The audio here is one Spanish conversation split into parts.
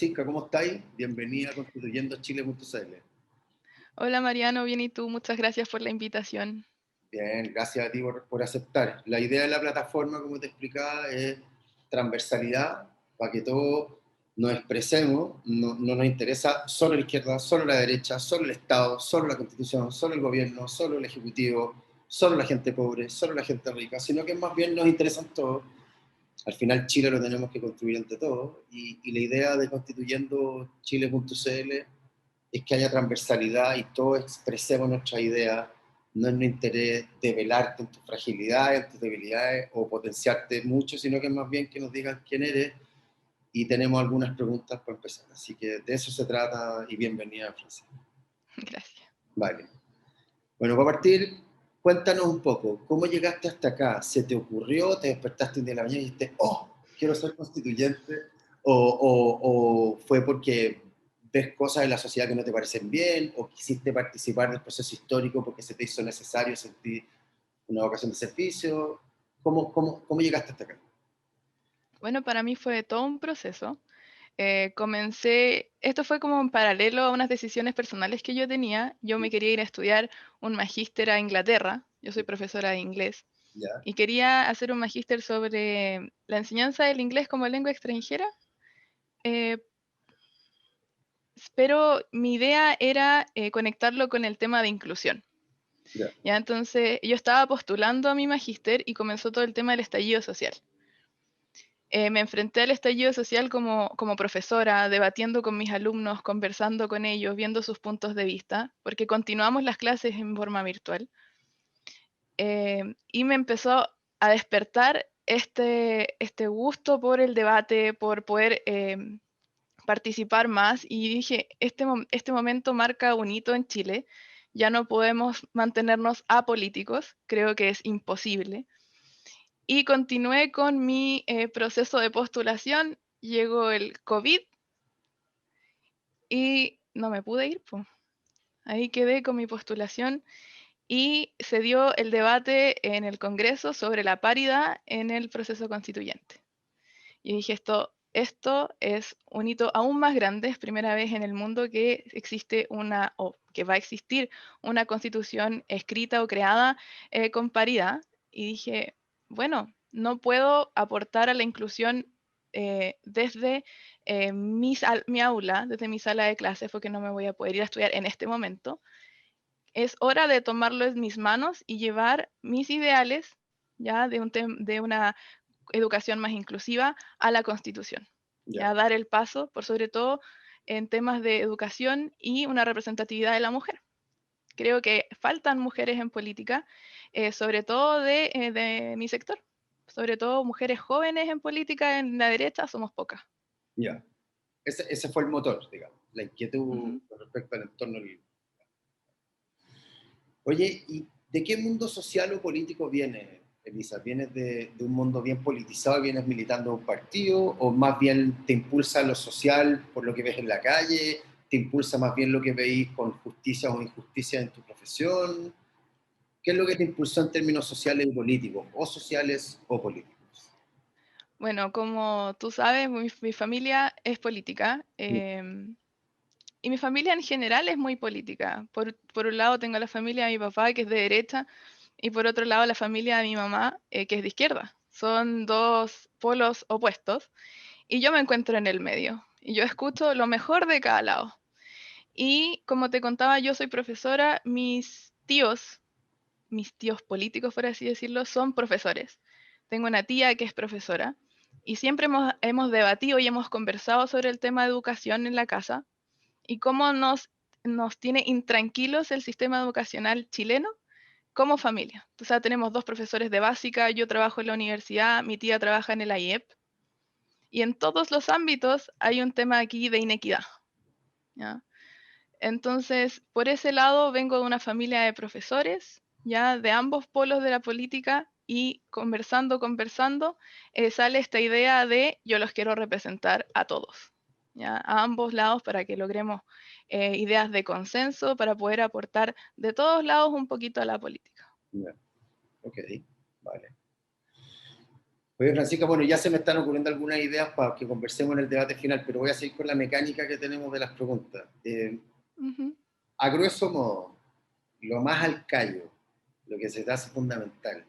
Francisca, ¿cómo estáis? Bienvenida a constituyendochile.cl. Hola Mariano, bien y tú, muchas gracias por la invitación. Bien, gracias a ti por aceptar. La idea de la plataforma, como te explicaba, es transversalidad para que todos nos expresemos. No nos interesa solo la izquierda, solo la derecha, solo el Estado, solo la Constitución, solo el gobierno, solo el Ejecutivo, solo la gente pobre, solo la gente rica, sino que más bien nos interesan todos. Al final Chile lo tenemos que construir entre todos y la idea de constituyendochile.cl es que haya transversalidad y todos expresemos nuestras ideas, no es un interés de velarte en tus fragilidades, en tus debilidades o potenciarte mucho, sino que es más bien que nos digan quién eres y tenemos algunas preguntas para empezar. Así que de eso se trata y bienvenida, Francisco. Gracias. Vale. Bueno, para partir, cuéntanos un poco, ¿cómo llegaste hasta acá? ¿Se te ocurrió, te despertaste un día de la mañana y dijiste, oh, quiero ser constituyente? ¿O fue porque ves cosas en la sociedad que no te parecen bien? ¿O quisiste participar del proceso histórico porque se te hizo necesario sentir una vocación de servicio? ¿Cómo llegaste hasta acá? Bueno, para mí fue todo un proceso. Esto fue como en paralelo a unas decisiones personales que yo tenía. Yo me quería ir a estudiar un magíster a Inglaterra, yo soy profesora de inglés, ¿Ya? y quería hacer un magíster sobre la enseñanza del inglés como lengua extranjera, eh, pero mi idea era conectarlo con el tema de inclusión. ¿Ya? Ya, entonces yo estaba postulando a mi magíster y comenzó todo el tema del estallido social. Me enfrenté al estallido social como profesora, debatiendo con mis alumnos, conversando con ellos, viendo sus puntos de vista, porque continuamos las clases en forma virtual. Y me empezó a despertar este gusto por el debate, por poder participar más. Y dije, este momento marca un hito en Chile. Ya no podemos mantenernos apolíticos, creo que es imposible. Y continué con mi proceso de postulación, llegó el COVID y no me pude ir, pues. Ahí quedé con mi postulación y se dio el debate en el Congreso sobre la paridad en el proceso constituyente. Y dije, esto es un hito aún más grande, es primera vez en el mundo que existe o que va a existir una constitución escrita o creada con paridad. Y dije, bueno, no puedo aportar a la inclusión desde mi aula, desde mi sala de clases, porque no me voy a poder ir a estudiar en este momento. Es hora de tomarlo en mis manos y llevar mis ideales ya de una educación más inclusiva a la Constitución. ¿Ya? Ya dar el paso, por sobre todo en temas de educación y una representatividad de la mujer. Creo que faltan mujeres en política, sobre todo de mi sector. Sobre todo mujeres jóvenes en política, en la derecha somos pocas. ¿Ya? Ese fue el motor, digamos, la inquietud Ujú. con respecto al entorno. Oye, ¿y de qué mundo social o político vienes, Elisa? ¿Vienes de un mundo bien politizado, vienes militando en un partido, o más bien te impulsa lo social por lo que ves en la calle, te impulsa más bien lo que veis con justicia o injusticia en tu profesión? ¿Qué es lo que te impulsó en términos sociales y políticos, o sociales o políticos? Bueno, como tú sabes, mi familia es política. Y mi familia en general es muy política. Por un lado tengo la familia de mi papá, que es de derecha, y por otro lado la familia de mi mamá, que es de izquierda. Son dos polos opuestos, y yo me encuentro en el medio. Y yo escucho lo mejor de cada lado. Y como te contaba, yo soy profesora, mis tíos políticos, por así decirlo, son profesores. Tengo una tía que es profesora, y siempre hemos debatido y hemos conversado sobre el tema de educación en la casa y cómo nos tiene intranquilos el sistema educacional chileno como familia. O sea, tenemos dos profesores de básica, yo trabajo en la universidad, mi tía trabaja en el IEP, y en todos los ámbitos hay un tema aquí de inequidad, ¿ya? Entonces, por ese lado, vengo de una familia de profesores, ya de ambos polos de la política, y conversando, sale esta idea de yo los quiero representar a todos, ya a ambos lados para que logremos ideas de consenso, para poder aportar de todos lados un poquito a la política. Ya, ok, vale. Oye, Francisca, bueno, ya se me están ocurriendo algunas ideas para que conversemos en el debate final, pero voy a seguir con la mecánica que tenemos de las preguntas. Ujú. A grueso modo, lo más al callo, lo que se te hace fundamental,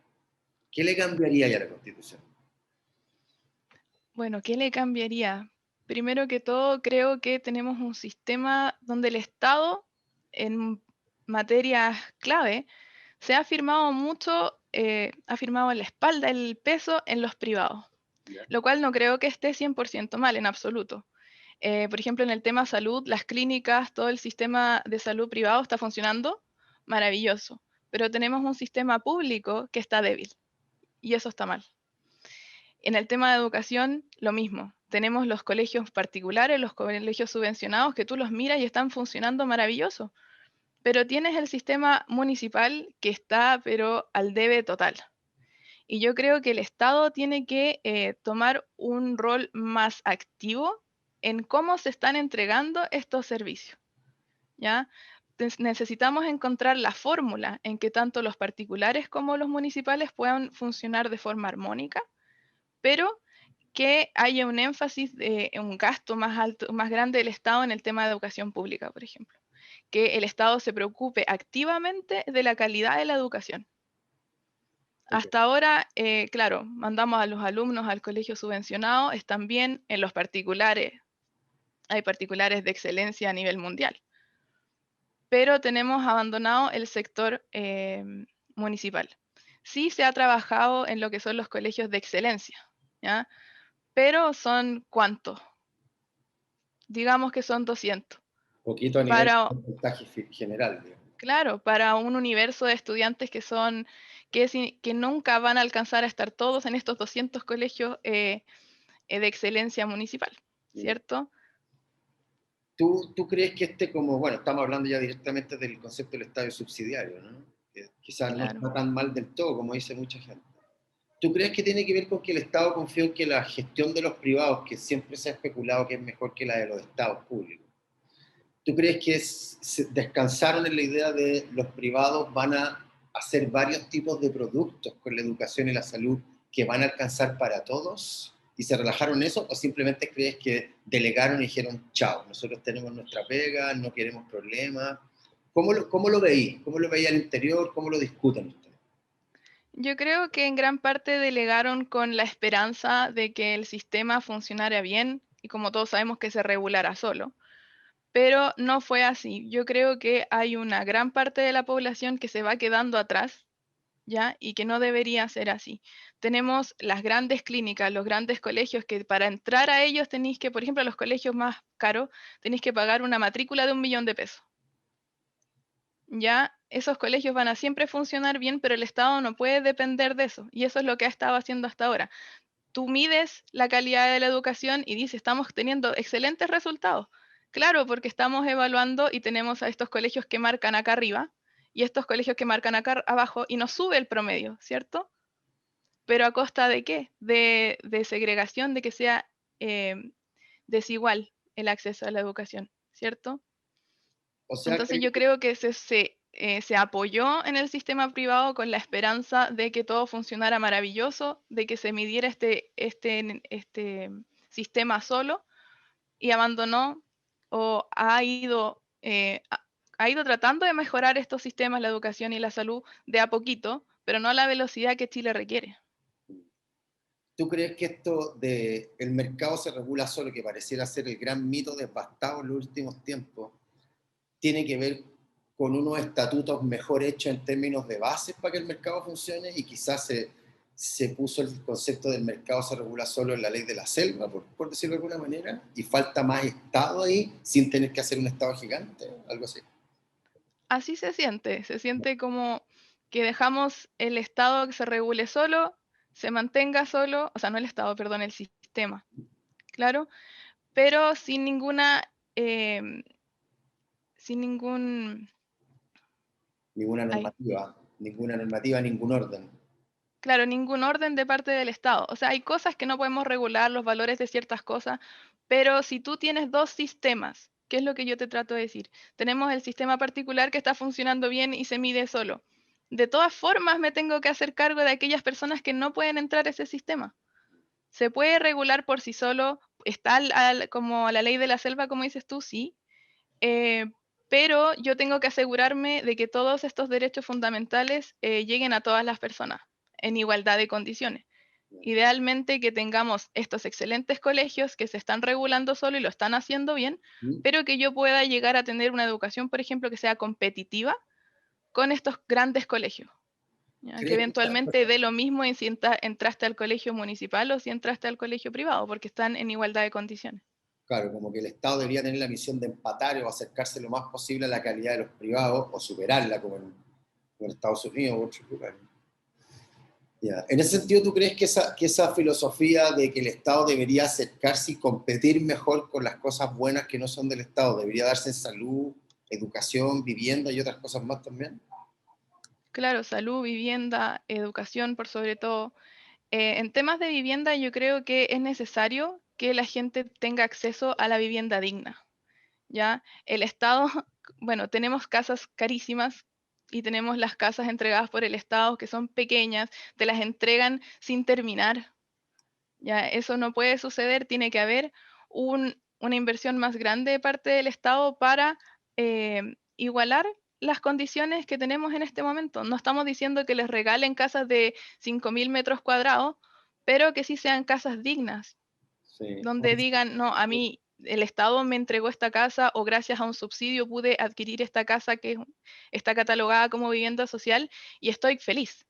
¿qué le cambiaría ya a la Constitución? Bueno, ¿qué le cambiaría? Primero que todo, creo que tenemos un sistema donde el Estado, en materias clave, se ha afirmado mucho, ha firmado en la espalda el peso en los privados, ¿Ya? lo cual no creo que esté 100% mal en absoluto. Por ejemplo, en el tema salud, las clínicas, todo el sistema de salud privado está funcionando maravilloso, pero tenemos un sistema público que está débil y eso está mal. En el tema de educación, lo mismo. Tenemos los colegios particulares, los colegios subvencionados, que tú los miras y están funcionando maravilloso, pero tienes el sistema municipal que está, pero al debe total. Y yo creo que el Estado tiene que tomar un rol más activo en cómo se están entregando estos servicios, ¿ya? Necesitamos encontrar la fórmula en que tanto los particulares como los municipales puedan funcionar de forma armónica, pero que haya un énfasis de un gasto más alto, más grande del Estado en el tema de educación pública, por ejemplo. Que el Estado se preocupe activamente de la calidad de la educación. Ok. Hasta ahora, claro, mandamos a los alumnos al colegio subvencionado, están bien en los particulares, hay particulares de excelencia a nivel mundial, pero tenemos abandonado el sector municipal. Sí se ha trabajado en lo que son los colegios de excelencia, ¿ya? Pero son ¿cuántos? Digamos que son 200. Poquito a nivel Para, de porcentaje general, digamos. claro, para un universo de estudiantes que son, que nunca van a alcanzar a estar todos en estos 200 colegios de excelencia municipal, ¿cierto? ¿Tú crees que como, bueno, estamos hablando ya directamente del concepto del Estado subsidiario, ¿no? Que quizás no Claro. está tan mal del todo, como dice mucha gente. ¿Tú crees que tiene que ver con que el Estado confía en que la gestión de los privados, que siempre se ha especulado que es mejor que la de los Estados públicos, ¿tú crees que se descansaron en la idea de los privados van a hacer varios tipos de productos con la educación y la salud que van a alcanzar para todos? ¿Y se relajaron en eso? ¿O simplemente crees que delegaron y dijeron, chao, nosotros tenemos nuestra pega, no queremos problemas? ¿Cómo lo veí? ¿Cómo lo veía al interior? ¿Cómo lo discuten ustedes? Yo creo que en gran parte delegaron con la esperanza de que el sistema funcionara bien y como todos sabemos que se regulara solo. Pero no fue así. Yo creo que hay una gran parte de la población que se va quedando atrás, ¿ya? Y que no debería ser así. Tenemos las grandes clínicas, los grandes colegios que para entrar a ellos tenéis que, por ejemplo, a los colegios más caros, tenéis que pagar una matrícula de 1 millón de pesos. Ya esos colegios van a siempre funcionar bien, pero el Estado no puede depender de eso. Y eso es lo que ha estado haciendo hasta ahora. Tú mides la calidad de la educación y dices, estamos teniendo excelentes resultados. Claro, porque estamos evaluando y tenemos a estos colegios que marcan acá arriba y estos colegios que marcan acá abajo y nos sube el promedio, ¿cierto? Pero ¿a costa de qué? De segregación, de que sea eh, desigual el acceso a la educación, ¿cierto? O sea, Entonces yo creo que se apoyó en el sistema privado con la esperanza de que todo funcionara maravilloso, de que se midiera este sistema solo y abandonó o ha ido tratando de mejorar estos sistemas, la educación y la salud, de a poquito, pero no a la velocidad que Chile requiere. ¿tú crees que esto de el mercado se regula solo, que pareciera ser el gran mito devastado en los últimos tiempos, tiene que ver con unos estatutos mejor hechos en términos de bases para que el mercado funcione y quizás se puso el concepto del mercado se regula solo en la ley de la selva, por decirlo de alguna manera, y falta más Estado ahí sin tener que hacer un Estado gigante, algo así? Así se siente como que dejamos el Estado que se regule solo, se mantenga solo, o sea, no el Estado, perdón, el sistema, claro, pero sin em, sin ningún, ay, Ninguna normativa, ningún orden. claro, ningún orden de parte del Estado. O sea, hay cosas que no podemos regular, los valores de ciertas cosas, pero si tú tienes dos sistemas, ¿qué es lo que yo te trato de decir? Tenemos el sistema particular que está funcionando bien y se mide solo. De todas formas, me tengo que hacer cargo de aquellas personas que no pueden entrar a ese sistema. ¿Se puede regular por sí solo? ¿Está como la ley de la selva, como dices tú? Sí. Eh, pero yo tengo que asegurarme de que todos estos derechos fundamentales lleguen a todas las personas en igualdad de condiciones. Idealmente que tengamos estos excelentes colegios que se están regulando solo y lo están haciendo bien, ¿Mm? pero que yo pueda llegar a tener una educación, por ejemplo, que sea competitiva con estos grandes colegios. ¿Ya? Que ¿Crees que eventualmente dé lo mismo en si entraste al colegio municipal o si entraste al colegio privado, porque están en igualdad de condiciones. claro, como que el Estado debería tener la misión de empatar o acercarse lo más posible a la calidad de los privados o superarla como en Estados Unidos u otros lugares? Ya. En ese sentido, ¿tú crees que esa filosofía de que el Estado debería acercarse y competir mejor con las cosas buenas que no son del Estado, debería darse en salud, educación, vivienda y otras cosas más también? Claro, salud, vivienda, educación por sobre todo. En temas de vivienda, yo creo que es necesario que la gente tenga acceso a la vivienda digna, ¿ya? El Estado, bueno, tenemos casas carísimas y tenemos las casas entregadas por el Estado que son pequeñas, te las entregan sin terminar, ¿ya? Eso no puede suceder, tiene que haber una inversión más grande de parte del Estado para igualar las condiciones que tenemos en este momento. No estamos diciendo que les regalen casas de 5.000 metros cuadrados, pero que sí sean casas dignas, Sí. donde digan, no, a mí el Estado me entregó esta casa o gracias a un subsidio pude adquirir esta casa que está catalogada como vivienda social y estoy feliz.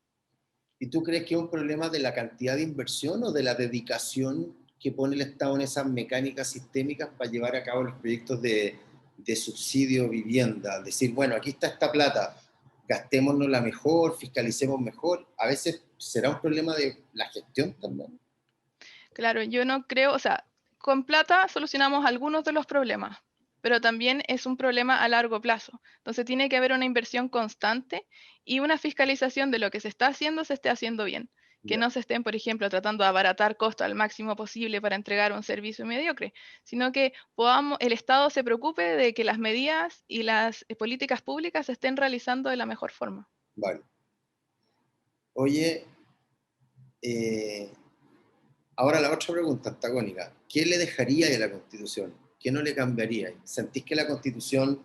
¿Y tú crees que es un problema de la cantidad de inversión o de la dedicación que pone el Estado en esas mecánicas sistémicas para llevar a cabo los proyectos de subsidio vivienda? Decir, bueno, aquí está esta plata, gastémonos mejor, fiscalicemos mejor. A veces será un problema de la gestión también. Claro, yo no creo, o sea, con plata solucionamos algunos de los problemas, pero también es un problema a largo plazo. Entonces tiene que haber una inversión constante y una fiscalización de lo que se está haciendo se esté haciendo bien. Que Ya, no se estén, por ejemplo, tratando de abaratar costos al máximo posible para entregar un servicio mediocre, sino que podamos, el Estado se preocupe de que las medidas y las políticas públicas se estén realizando de la mejor forma. vale. Oye, eh, ahora la otra pregunta antagónica. ¿Qué le dejaría a la Constitución? ¿Qué no le cambiaría? ¿Sentís que la Constitución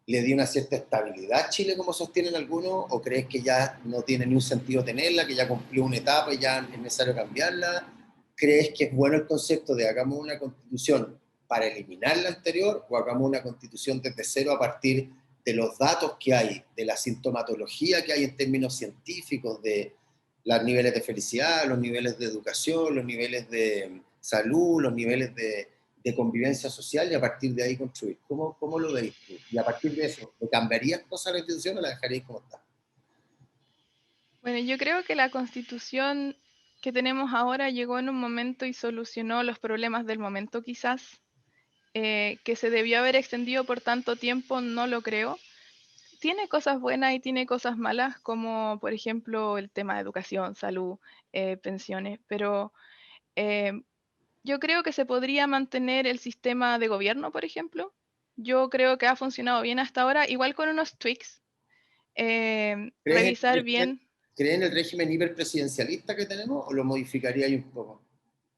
le dio una cierta estabilidad a Chile, como sostienen algunos, o crees que ya no tiene ni un sentido tenerla, que ya cumplió una etapa y ya es necesario cambiarla? ¿Crees que es bueno el concepto de hagamos una constitución para eliminar la anterior o hagamos una constitución desde cero a partir de los datos que hay, de la sintomatología que hay en términos científicos, de los niveles de felicidad, los niveles de educación, los niveles de salud, los niveles de convivencia social y a partir de ahí construir? ¿Cómo lo veis tú? Y a partir de eso, ¿le cambiarías cosas a la institución o la dejaríais como está? Bueno, yo creo que la constitución que tenemos ahora llegó en un momento y solucionó los problemas del momento quizás. Que se debió haber extendido por tanto tiempo, no lo creo. Tiene cosas buenas y tiene cosas malas, como por ejemplo el tema de educación, salud, pensiones, pero eh, yo creo que se podría mantener el sistema de gobierno, por ejemplo. Yo creo que ha funcionado bien hasta ahora, igual con unos tweaks. ¿Crees Revisar en, bien. ¿Crees en el régimen hiperpresidencialista que tenemos o lo modificaría ahí un poco?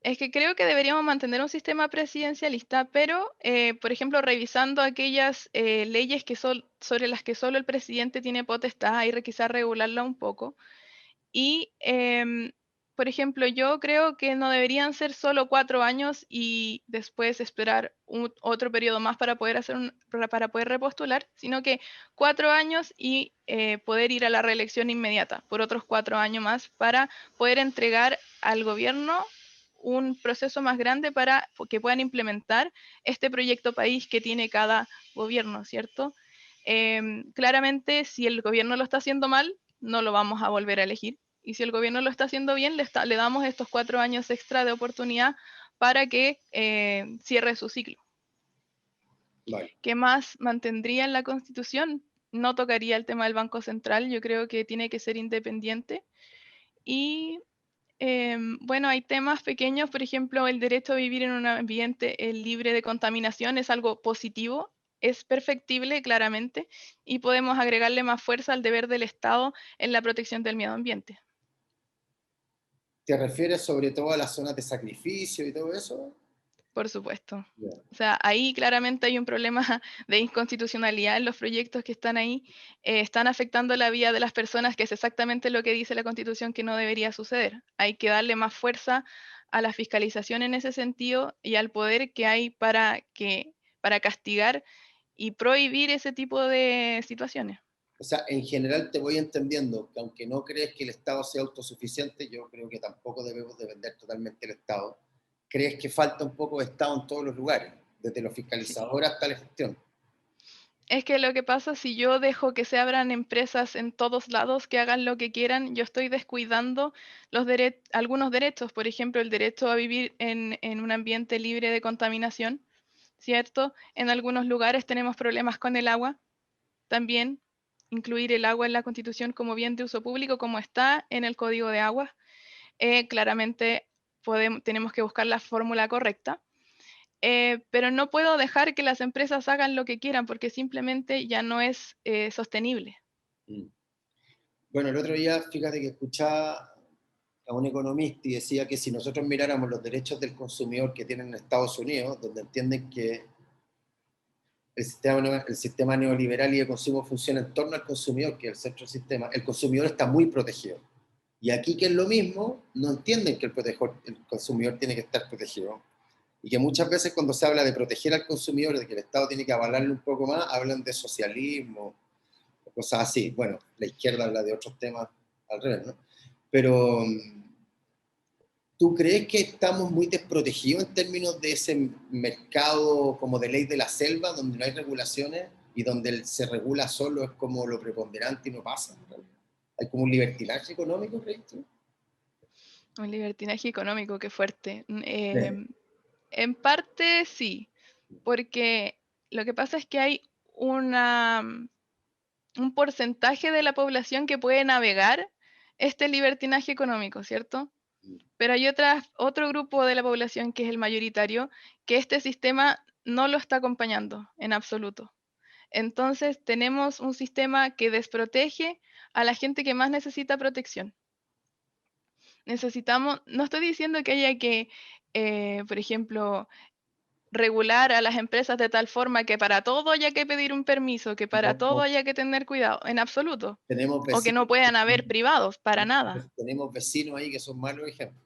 Es que creo que deberíamos mantener un sistema presidencialista, pero, por ejemplo, revisando aquellas leyes que son sobre las que solo el presidente tiene potestad, hay que quizás regularla un poco. Y, por ejemplo, yo creo que no deberían ser solo 4 años y después esperar otro periodo más para poder para poder repostular, sino que 4 años y poder ir a la reelección inmediata por otros 4 años más para poder entregar al gobierno un proceso más grande para que puedan implementar este proyecto país que tiene cada gobierno, ¿cierto? Claramente, si el gobierno lo está haciendo mal, no lo vamos a volver a elegir. Y si el gobierno lo está haciendo bien, le damos estos 4 años extra de oportunidad para que cierre su ciclo. Vale. ¿Qué más mantendría en la Constitución? No tocaría el tema del Banco Central, yo creo que tiene que ser independiente. Y bueno, hay temas pequeños, por ejemplo, el derecho a vivir en un ambiente libre de contaminación es algo positivo, es perfectible claramente, y podemos agregarle más fuerza al deber del Estado en la protección del medio ambiente. ¿Te refieres sobre todo a las zonas de sacrificio y todo eso? Por supuesto. Ya. O sea, ahí claramente hay un problema de inconstitucionalidad en los proyectos que están ahí. Están afectando la vida de las personas, que es exactamente lo que dice la Constitución que no debería suceder. Hay que darle más fuerza a la fiscalización en ese sentido y al poder que hay para castigar y prohibir ese tipo de situaciones. O sea, en general te voy entendiendo que aunque no crees que el Estado sea autosuficiente, yo creo que tampoco debemos depender totalmente del Estado. ¿Crees que falta un poco de Estado en todos los lugares, desde los Sí. fiscalizadores hasta la gestión? Es que lo que pasa, si yo dejo que se abran empresas en todos lados que hagan lo que quieran, yo estoy descuidando algunos derechos, por ejemplo, el derecho a vivir en un ambiente libre de contaminación, ¿cierto? En algunos lugares tenemos problemas con el agua, también incluir el agua en la Constitución como bien de uso público, como está en el Código de Aguas. Claramente tenemos que buscar la fórmula correcta. Pero no puedo dejar que las empresas hagan lo que quieran porque simplemente ya no es sostenible. Mm. Bueno, el otro día, fíjate que escuchaba a un economista y decía que si nosotros miráramos los derechos del consumidor que tienen en Estados Unidos, donde entienden que el sistema neoliberal y de consumo funciona en torno al consumidor, que es el centro del sistema, el consumidor está muy protegido. Y aquí, que es lo mismo, no entienden que el consumidor tiene que estar protegido. Y que muchas veces cuando se habla de proteger al consumidor, de que el Estado tiene que avalarle un poco más, hablan de socialismo, o cosas así. Bueno, la izquierda habla de otros temas al revés, ¿no? Pero ¿tú crees que estamos muy desprotegidos en términos de ese mercado como de ley de la selva, donde no hay regulaciones y donde se regula solo es como lo preponderante y no pasa? ¿Hay como un libertinaje económico, crees tú? Un libertinaje económico, qué fuerte. Sí. En parte sí, porque lo que pasa es que hay un porcentaje de la población que puede navegar este libertinaje económico, ¿cierto? Pero hay otro grupo de la población que es el mayoritario, que este sistema no lo está acompañando en absoluto. Entonces tenemos un sistema que desprotege a la gente que más necesita protección. No estoy diciendo que haya que, por ejemplo, regular a las empresas de tal forma que para todo haya que pedir un permiso, que para todo No, haya que tener cuidado, en absoluto. tenemos O que vecinos, no puedan haber privados, para nada. tenemos vecinos ahí que son malos ejemplos.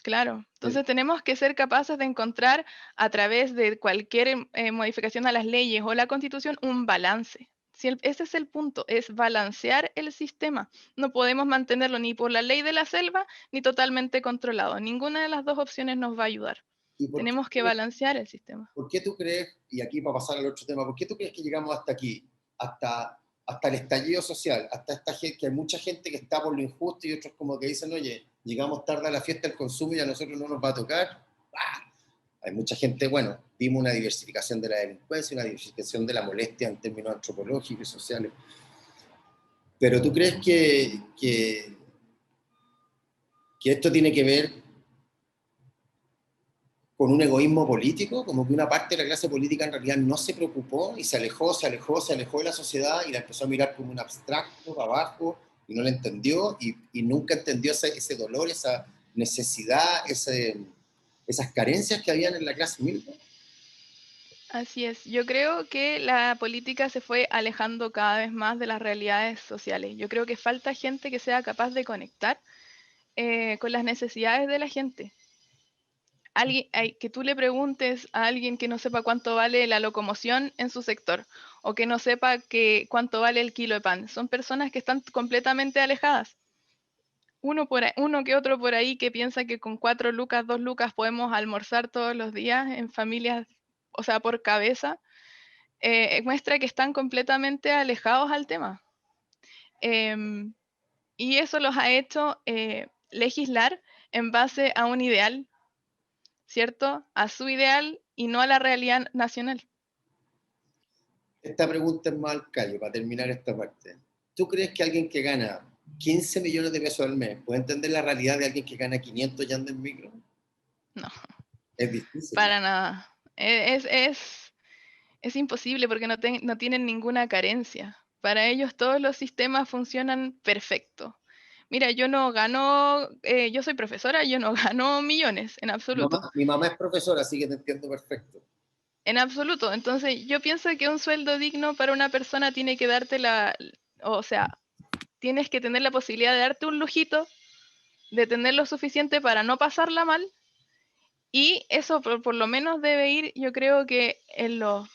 Claro. Sí. Entonces tenemos que ser capaces de encontrar a través de cualquier modificación a las leyes o la constitución un balance. Si ese es el punto, es balancear el sistema. No podemos mantenerlo ni por la ley de la selva ni totalmente controlado. Ninguna de las dos opciones nos va a ayudar. ¿Y Tenemos que balancear el sistema. por qué tú crees, y aquí para pasar al otro tema, por qué tú crees que llegamos hasta aquí, hasta el estallido social, hasta esta gente, que hay mucha gente que está por lo injusto y otros como que dicen, oye, llegamos tarde a la fiesta del consumo y a nosotros no nos va a tocar? ¡Ah! Hay mucha gente, bueno, vimos una diversificación de la delincuencia, una diversificación de la molestia en términos antropológicos y sociales, pero tú crees que esto tiene que ver con un egoísmo político, como que una parte de la clase política en realidad no se preocupó y se alejó de la sociedad y la empezó a mirar como un abstracto para abajo y no la entendió y nunca entendió ese dolor, esa necesidad, esas carencias que habían en la clase militar. Así es. Yo creo que la política se fue alejando cada vez más de las realidades sociales. Yo creo que falta gente que sea capaz de conectar con las necesidades de la gente. Que tú le preguntes a alguien que no sepa cuánto vale la locomoción en su sector o que no sepa cuánto vale el kilo de pan. Son personas que están completamente alejadas. Uno que otro por ahí que piensa que con 4 lucas, 2 lucas podemos almorzar todos los días en familias, o sea, por cabeza, muestra que están completamente alejados al tema. Em, y eso los ha hecho legislar en base a un ideal, ¿cierto? A su ideal y no a la realidad nacional. Esta pregunta es más al callo, para terminar esta parte. ¿Tú crees que alguien que gana 15 millones de pesos al mes puede entender la realidad de alguien que gana 500 y anda en micro? No, Es difícil. para nada. Es imposible porque no tienen ninguna carencia. Para ellos todos los sistemas funcionan perfecto. Mira, yo no gano, yo soy profesora, yo no gano millones, en absoluto. Mi mamá es profesora, así que te entiendo perfecto. En absoluto. Entonces, yo pienso que un sueldo digno para una persona tiene que darte o sea, tienes que tener la posibilidad de darte un lujito, de tener lo suficiente para no pasarla mal, y eso por lo menos debe ir, yo creo que en los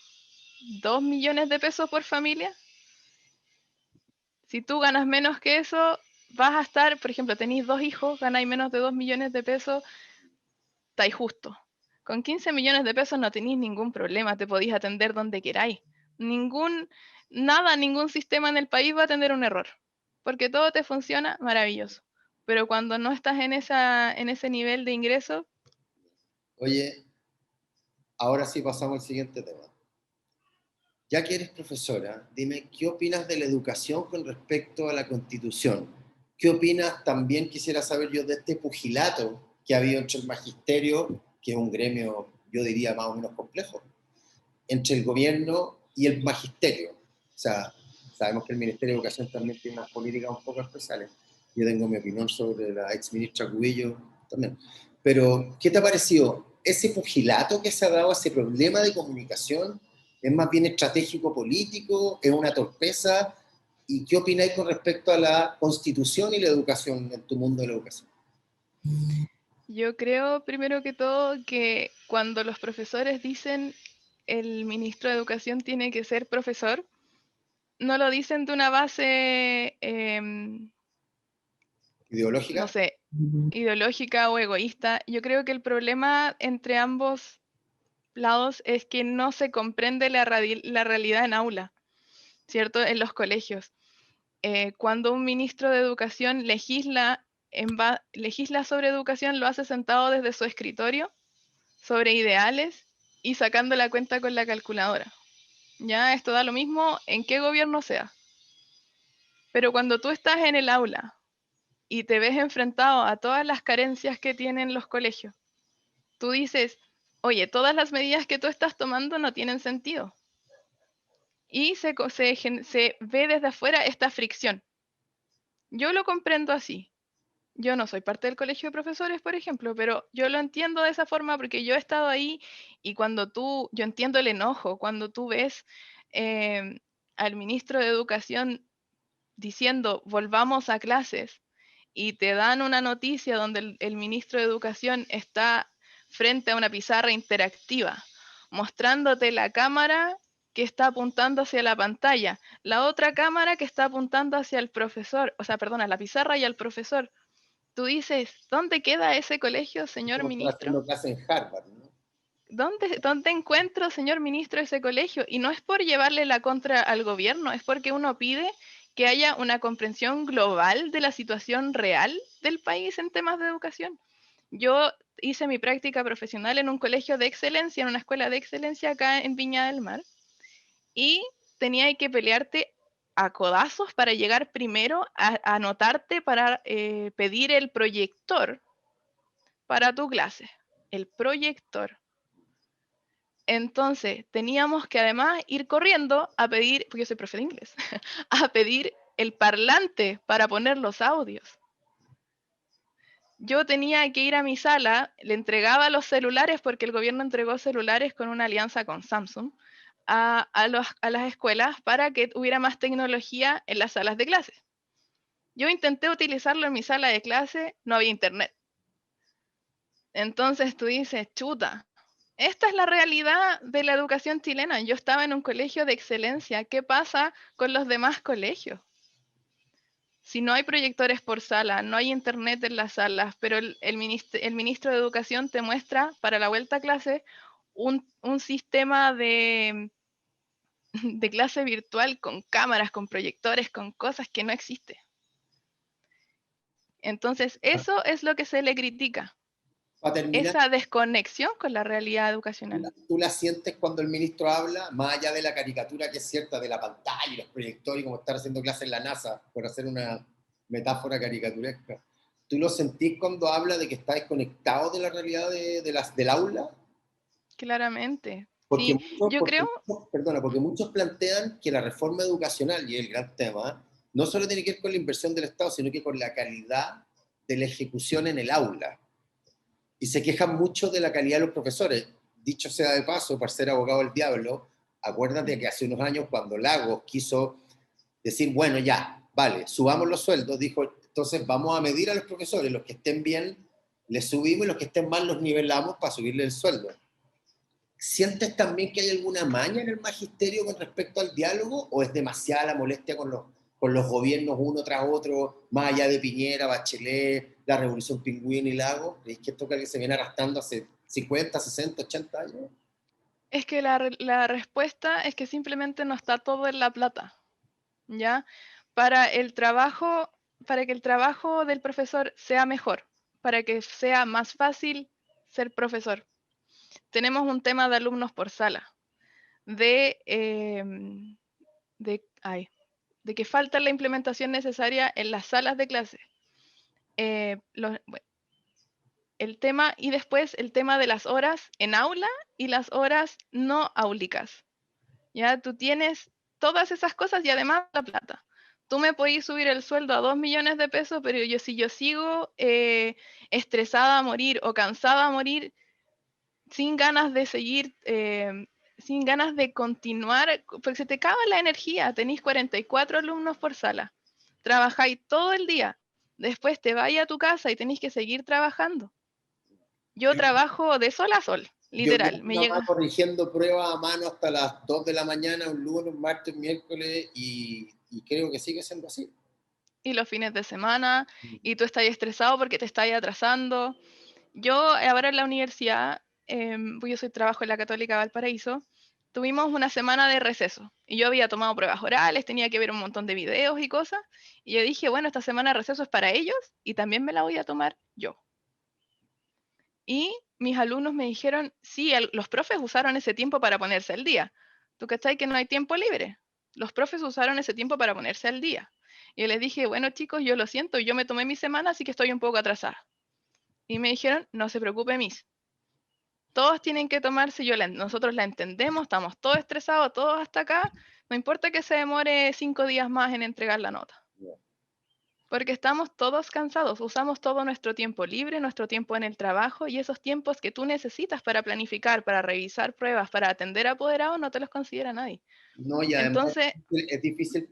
2 millones de pesos por familia. Si tú ganas menos que eso, vas a estar, por ejemplo, tenéis 2 hijos, ganáis menos de 2 millones de pesos, estáis justo. Con 15 millones de pesos no tenéis ningún problema, te podéis atender donde queráis. Ningún sistema en el país va a tener un error, porque todo te funciona maravilloso. Pero cuando no estás en ese nivel de ingreso, Oye, ahora sí pasamos al siguiente tema. Ya que eres profesora, dime, ¿qué opinas de la educación con respecto a la Constitución? ¿Qué opinas también, quisiera saber yo, de este pugilato que ha habido entre el magisterio, que es un gremio, yo diría, más o menos complejo, entre el gobierno y el magisterio? O sea, sabemos que el Ministerio de Educación también tiene unas políticas un poco especiales. Yo tengo mi opinión sobre la ex ministra Cubillo también. Pero, ¿qué te ha parecido ese pugilato que se ha dado, ese problema de comunicación? ¿Es más bien estratégico político? ¿Es una torpeza? ¿Y qué opináis con respecto a la Constitución y la educación en tu mundo de la educación? yo creo primero que todo que cuando los profesores dicen el ministro de Educación tiene que ser profesor, no lo dicen de una base, no ¿Ideológica? sé, ideológica o egoísta. Yo creo que el problema entre ambos lados es que no se comprende la realidad en aula, ¿cierto? En los colegios. Cuando un ministro de Educación legisla sobre educación, lo hace sentado desde su escritorio, sobre ideales y sacando la cuenta con la calculadora. Ya esto da lo mismo en qué gobierno sea. Pero cuando tú estás en el aula y te ves enfrentado a todas las carencias que tienen los colegios, tú dices, oye, todas las medidas que tú estás tomando no tienen sentido. Y se ve desde afuera esta fricción. Yo lo comprendo así. Yo no soy parte del colegio de profesores, por ejemplo, pero yo lo entiendo de esa forma porque yo he estado ahí y yo entiendo el enojo, cuando tú ves eh, al ministro de Educación diciendo volvamos a clases y te dan una noticia donde el ministro de Educación está frente a una pizarra interactiva, mostrándote la cámara que está apuntando hacia la pantalla, la otra cámara que está apuntando hacia el profesor, o sea, perdona, la pizarra y al profesor. Tú dices, ¿dónde queda ese colegio, Es señor como estar ministro? haciendo clase en Harvard, ¿no? ¿Dónde encuentro, señor ministro, ese colegio? Y no es por llevarle la contra al gobierno, es porque uno pide que haya una comprensión global de la situación real del país en temas de educación. Yo hice mi práctica profesional en un colegio de excelencia, en una escuela de excelencia acá en Viña del Mar, y tenía que pelearte a codazos para llegar primero a anotarte para pedir el proyector para tu clase, el proyector. Entonces, teníamos que además ir corriendo a pedir, porque yo soy profe de inglés, a pedir el parlante para poner los audios. Yo tenía que ir a mi sala, le entregaba los celulares, porque el gobierno entregó celulares con una alianza con Samsung, a las escuelas para que hubiera más tecnología en las salas de clase. Yo intenté utilizarlo en mi sala de clase, no había internet. Entonces tú dices, chuta, esta es la realidad de la educación chilena. Yo estaba en un colegio de excelencia. ¿Qué pasa con los demás colegios? Si no hay proyectores por sala, no hay internet en las salas, pero el ministro de Educación te muestra para la vuelta a clase un sistema de clase virtual con cámaras, con proyectores, con cosas que no existe. Entonces, eso es lo que se le critica, Para terminar, esa desconexión con la realidad educacional. tú la sientes cuando el ministro habla, más allá de la caricatura que es cierta de la pantalla y los proyectores y como estar haciendo clase en la NASA, por hacer una metáfora caricaturesca. ¿Tú lo sentís cuando habla de que está desconectado de la realidad del aula? Claramente. Porque Sí, muchos, yo creo, perdona, porque muchos plantean que la reforma educacional, y es el gran tema, no solo tiene que ver con la inversión del Estado, sino que con la calidad de la ejecución en el aula. Y se quejan mucho de la calidad de los profesores. Dicho sea de paso, por ser abogado del diablo, acuérdate que hace unos años cuando Lagos quiso decir, bueno, ya, vale, subamos los sueldos, dijo, entonces vamos a medir a los profesores, los que estén bien les subimos y los que estén mal los nivelamos para subirle el sueldo. ¿Sientes también que hay alguna maña en el magisterio con respecto al diálogo o es demasiada la molestia con los gobiernos uno tras otro, más allá de Piñera, Bachelet, la Revolución Pingüino y Lago? ¿Crees que esto que se viene arrastrando hace 50, 60, 80 años? Es que la respuesta es que simplemente no está todo en la plata, ¿ya? Para el trabajo, para que el trabajo del profesor sea mejor, para que sea más fácil ser profesor, tenemos un tema de alumnos por sala, de, de que falta la implementación necesaria en las salas de clase. Bueno, el tema, y después el tema de las horas en aula y las horas no áulicas. Ya tú tienes todas esas cosas y además la plata. Tú me podés subir el sueldo a 2 millones de pesos, pero si yo sigo estresada a morir o cansada a morir, sin ganas de seguir, sin ganas de continuar, porque se te acaba la energía. Tenéis 44 alumnos por sala, trabajáis todo el día, después te vais a tu casa y tenéis que seguir trabajando. Yo trabajo de sol a sol, Yo vi a literal. mi Me mamá llega. corrigiendo pruebas a mano hasta las 2 de la mañana, un lunes, un martes, miércoles, y creo que sigue siendo así. Y los fines de semana, y tú estás estresado porque te estás atrasando. Yo ahora en la universidad, pues yo soy trabajo en la Católica Valparaíso, tuvimos una semana de receso y yo había tomado pruebas orales, tenía que ver un montón de videos y cosas, y yo dije, bueno, esta semana de receso es para ellos y también me la voy a tomar yo. Y mis alumnos me dijeron, sí, los profes usaron ese tiempo para ponerse al día. ¿Tú cachai que no hay tiempo libre? Los profes usaron ese tiempo para ponerse al día. Y yo les dije, bueno chicos, yo lo siento, yo me tomé mi semana, así que estoy un poco atrasada. Y me dijeron, no se preocupe, Miss. Todos tienen que tomarse, nosotros la entendemos, estamos todos estresados, todos hasta acá. No importa que se demore 5 días más en entregar la nota. Porque estamos todos cansados, usamos todo nuestro tiempo libre, nuestro tiempo en el trabajo y esos tiempos que tú necesitas para planificar, para revisar pruebas, para atender a apoderados, no te los considera nadie. No, y además Entonces, es difícil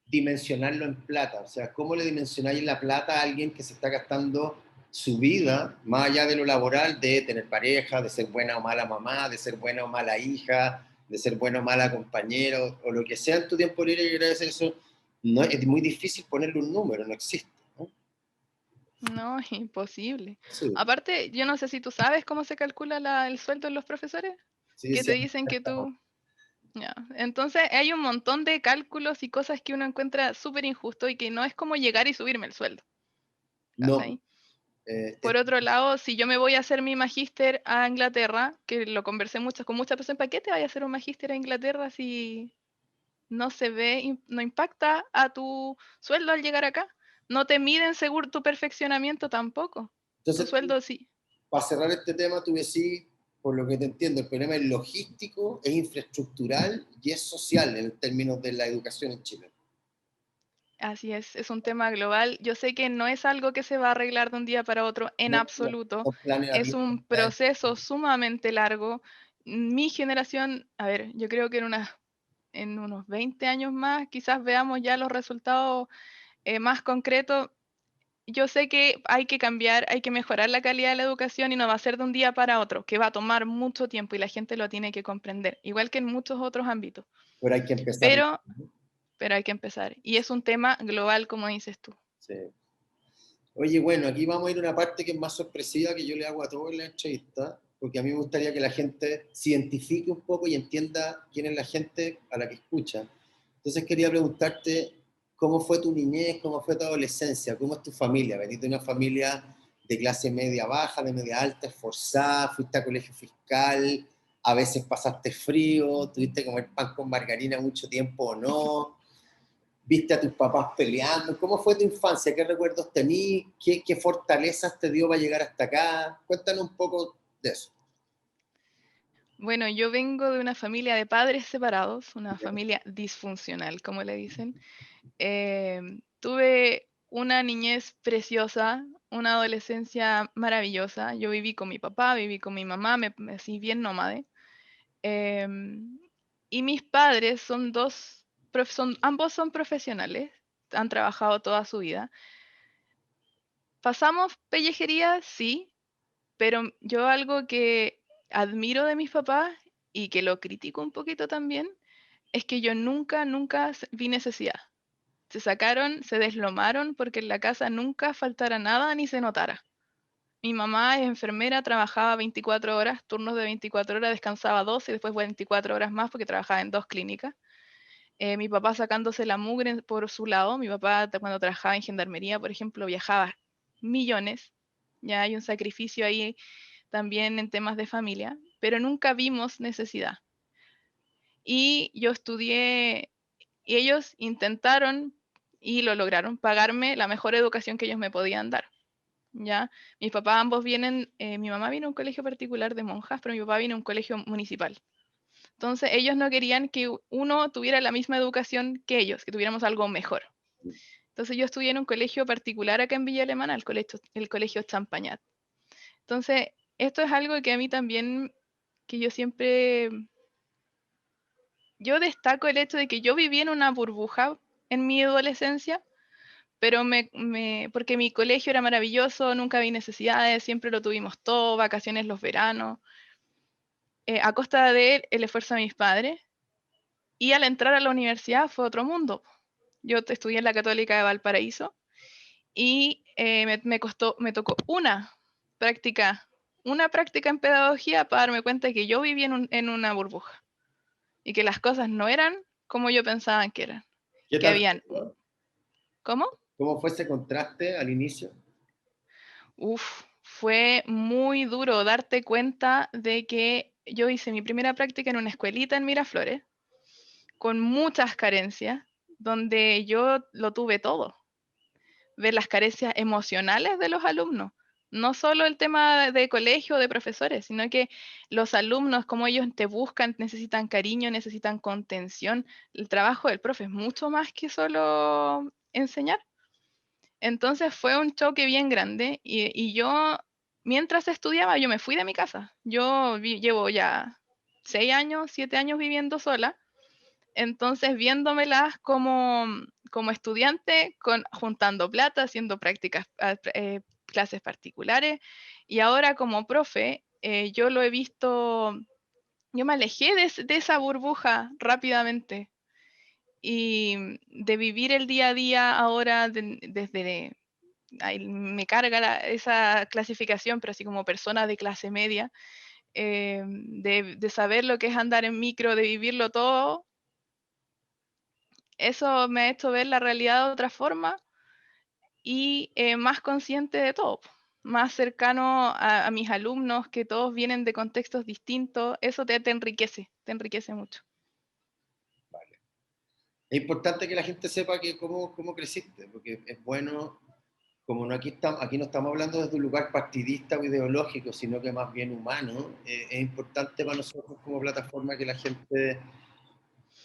dimensionarlo en plata. O sea, ¿cómo le dimensionáis la plata a alguien que se está gastando su vida, más allá de lo laboral, de tener pareja, de ser buena o mala mamá, de ser buena o mala hija, de ser buena o mala compañera, o lo que sea en tu tiempo libre y agradecer eso? No, es muy difícil ponerle un número, no existe, ¿no? no, es imposible. Sí, Aparte, yo no sé si tú sabes cómo se calcula el sueldo de los profesores, sí, que te sí. dicen que tú. Ya. Entonces, hay un montón de cálculos y cosas que uno encuentra súper injusto y que no es como llegar y subirme el sueldo. No, ¿Cachai? Por otro lado, si yo me voy a hacer mi magíster a Inglaterra, que lo conversé mucho con muchas personas, ¿para qué te vayas a hacer un magíster a Inglaterra si no se ve, no impacta a tu sueldo al llegar acá? No te miden según tu perfeccionamiento tampoco. Tu entonces, sueldo sí. para cerrar este tema, tú decís, por lo que te entiendo, el problema es logístico, es infraestructural y es social en términos de la educación en Chile. Así es un tema global. Yo sé que no es algo que se va a arreglar de un día para otro en No, absoluto. son planes a Es 10, un 30 años. proceso sumamente largo. Mi generación, a ver, yo creo que en unos 20 años más quizás veamos ya los resultados más concretos. Yo sé que hay que cambiar, hay que mejorar la calidad de la educación y no va a ser de un día para otro, que va a tomar mucho tiempo y la gente lo tiene que comprender, igual que en muchos otros ámbitos. Pero hay que empezar. Pero, pero hay que empezar. Y es un tema global, como dices tú. Sí. Oye, bueno, aquí vamos a ir a una parte que es más sorpresiva que yo le hago a todos en la entrevista, porque a mí me gustaría que la gente se identifique un poco y entienda quién es la gente a la que escucha. Entonces quería preguntarte cómo fue tu niñez, cómo fue tu adolescencia, cómo es tu familia. ¿Veniste de una familia de clase media baja, de media alta, esforzada, fuiste a colegio fiscal, a veces pasaste frío, tuviste que comer pan con margarina mucho tiempo o no? ¿Viste a tus papás peleando? ¿Cómo fue tu infancia? ¿Qué recuerdos tenías? ¿Qué fortalezas te dio para llegar hasta acá? Cuéntanos un poco de eso. Bueno, yo vengo de una familia de padres separados, una familia disfuncional, como le dicen. Tuve una niñez preciosa, una adolescencia maravillosa. Yo viví con mi papá, viví con mi mamá, me así bien nómade. Em, y mis padres son ambos son profesionales, han trabajado toda su vida. Pasamos pellejería, sí, pero yo algo que admiro de mis papás y que lo critico un poquito también, es que yo nunca vi necesidad. Se sacaron, se deslomaron porque en la casa nunca faltara nada ni se notara. Mi mamá es enfermera, trabajaba 24 horas, turnos de 24 horas, descansaba 12 y después 24 horas más porque trabajaba en dos clínicas. Mi papá sacándose la mugre por su lado. Mi papá cuando trabajaba en gendarmería, por ejemplo, viajaba millones. Ya hay un sacrificio ahí también en temas de familia, pero nunca vimos necesidad. Y yo estudié, y ellos intentaron y lo lograron pagarme la mejor educación que ellos me podían dar. ¿Ya? Mis papás ambos vienen, mi mamá vino a un colegio particular de monjas, pero mi papá vino a un colegio municipal. Entonces ellos no querían que uno tuviera la misma educación que ellos, que tuviéramos algo mejor. Entonces yo estudié en un colegio particular acá en Villa Alemana, el colegio Champañat. Entonces, esto es algo que a mí también, que yo destaco el hecho de que yo viví en una burbuja en mi adolescencia, pero porque mi colegio era maravilloso, nunca vi necesidades, siempre lo tuvimos todo, vacaciones los veranos, a costa de el esfuerzo de mis padres. Y al entrar a la universidad fue otro mundo. Yo estudié en la Católica de Valparaíso y me tocó práctica, una práctica en pedagogía para darme cuenta de que yo vivía en una burbuja y que las cosas no eran como yo pensaba que eran, ¿Qué que tal? habían, ¿cómo? ¿Cómo fue ese contraste al inicio? Uf, fue muy duro darte cuenta de que yo hice mi primera práctica en una escuelita en Miraflores, con muchas carencias, donde yo lo tuve todo. Ver las carencias emocionales de los alumnos. No solo el tema de colegio, de profesores, sino que los alumnos, como ellos te buscan, necesitan cariño, necesitan contención. El trabajo del profe es mucho más que solo enseñar. Entonces fue un choque bien grande y yo, mientras estudiaba, yo me fui de mi casa. Yo llevo ya 6 años, 7 años viviendo sola, entonces viéndomelas como estudiante, juntando plata, haciendo prácticas, clases particulares, y ahora como profe, yo lo he visto, yo me alejé de esa burbuja rápidamente y de vivir el día a día ahora desde ahí me carga esa clasificación, pero así como persona de clase media, de saber lo que es andar en micro, de vivirlo todo, eso me ha hecho ver la realidad de otra forma y más consciente de todo, más cercano a mis alumnos, que todos vienen de contextos distintos, eso te enriquece mucho. Es importante que la gente sepa que cómo creciste, porque es bueno, como no aquí no estamos hablando desde un lugar partidista o ideológico, sino que más bien humano, es importante para nosotros como plataforma que la gente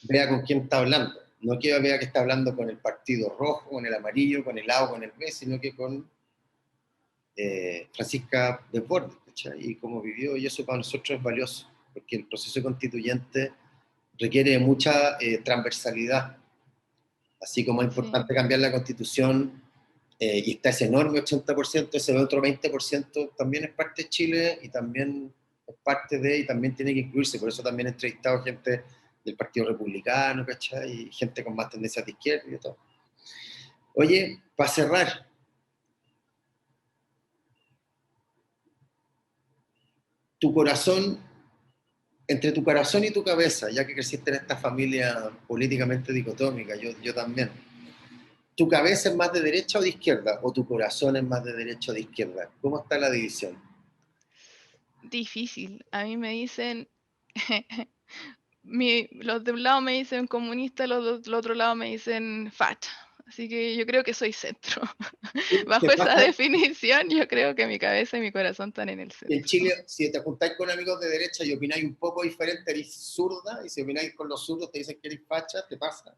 vea con quién está hablando. No que vea que está hablando con el partido rojo, con el amarillo, con el A o con el B, sino que con Francisca Desbordes, ¿cachai? Y cómo vivió, y eso para nosotros es valioso, porque el proceso constituyente requiere de mucha transversalidad, así como es Sí, importante cambiar la constitución, y está ese enorme 80%, ese otro 20% también es parte de Chile y también es parte de, y también tiene que incluirse, por eso también he entrevistado gente del Partido Republicano, ¿cachai? Y gente con más tendencias de izquierda y todo. Oye, para cerrar, tu corazón, entre tu corazón y tu cabeza, ya que creciste en esta familia políticamente dicotómica, yo también, ¿tu cabeza es más de derecha o de izquierda? ¿O tu corazón es más de derecha o de izquierda? ¿Cómo está la división? difícil. A mí me dicen, los de un lado me dicen comunista, los del otro lado me dicen facha. Así que yo creo que soy centro. ¿Sí? ¿Te Bajo esa pasa? definición, yo creo que mi cabeza y mi corazón están en el En centro. Chile, si te juntáis con amigos de derecha y opináis un poco diferente, eres zurda, y si opináis con los zurdos te dicen que eres facha, te pasa.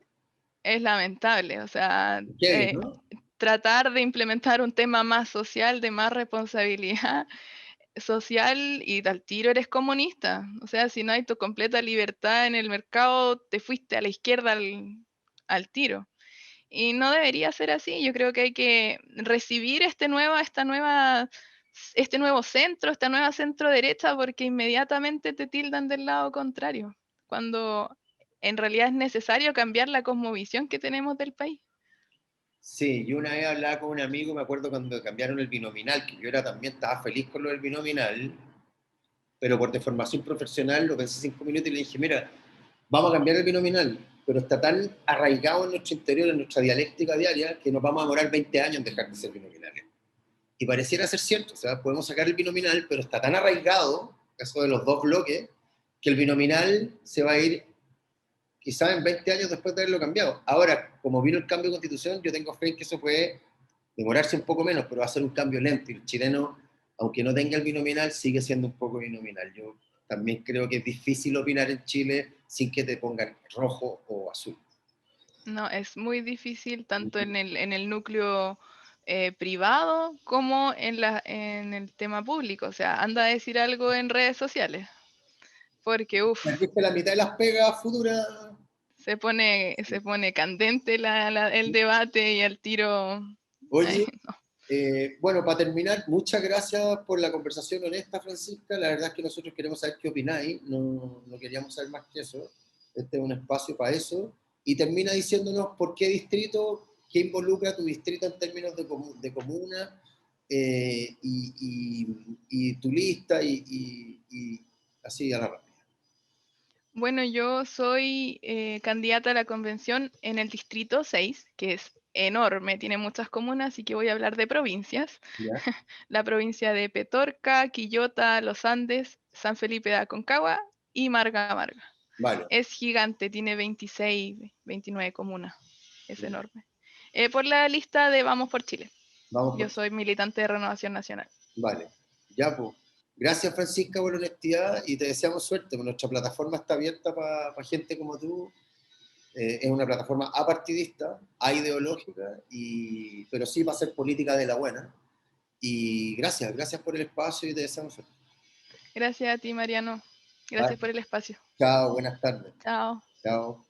Es lamentable, o sea, Heavy, ¿no? tratar de implementar un tema más social, de más responsabilidad social y al tiro eres comunista. O sea, si no hay tu completa libertad en el mercado, te fuiste a la izquierda al tiro. Y no debería ser así. Yo creo que hay que recibir este nuevo centro, esta nueva centro derecha, porque inmediatamente te tildan del lado contrario, cuando en realidad es necesario cambiar la cosmovisión que tenemos del país. Sí, yo una vez hablaba con un amigo, me acuerdo cuando cambiaron el binominal, que yo era también, estaba feliz con lo del binominal, pero por deformación profesional lo pensé 5 minutos y le dije, mira, vamos a cambiar el binominal, pero está tan arraigado en nuestro interior, en nuestra dialéctica diaria, que nos vamos a demorar 20 años en dejar de ser binominales. Y pareciera ser cierto, o sea, podemos sacar el binominal, pero está tan arraigado, eso de los dos bloques, que el binominal se va a ir quizás en 20 años después de haberlo cambiado. Ahora, como vino el cambio de constitución, yo tengo fe en que eso puede demorarse un poco menos, pero va a ser un cambio lento. Y el chileno, aunque no tenga el binominal, sigue siendo un poco binominal. Yo también creo que es difícil opinar en Chile sin que te pongan rojo o azul. No, es muy difícil tanto en el núcleo privado como en el tema público. O sea, anda a decir algo en redes sociales, porque uff, ¿Viste la mitad de las pegas futuras? se pone candente el debate y el tiro. Ay, Oye, bueno, para terminar, muchas gracias por la conversación honesta, Francisca. La verdad es que nosotros queremos saber qué opináis, no queríamos saber más que eso. Este es un espacio para eso. Y termina diciéndonos por qué distrito, qué involucra tu distrito en términos de comuna, y tu lista, y así a la rápida. bueno, yo soy candidata a la convención en el distrito 6, que es enorme, tiene muchas comunas, así que voy a hablar de provincias. ¿Ya? La provincia de Petorca, Quillota, Los Andes, San Felipe de Aconcagua y Marga Marga. Vale. Es gigante, tiene 26, 29 comunas, es enorme. Por la lista de Vamos por Chile. Vamos Yo por... soy militante de Renovación Nacional. Vale. Ya, pues. Gracias, Francisca, por la honestidad y te deseamos suerte. Nuestra plataforma está abierta para gente como tú. Es una plataforma apartidista, aideológica, pero sí va a ser política de la buena. Y gracias por el espacio y te deseamos suerte. Gracias a ti, Mariano. Bye. Gracias por el espacio. Chao, buenas tardes. Chao. Chao.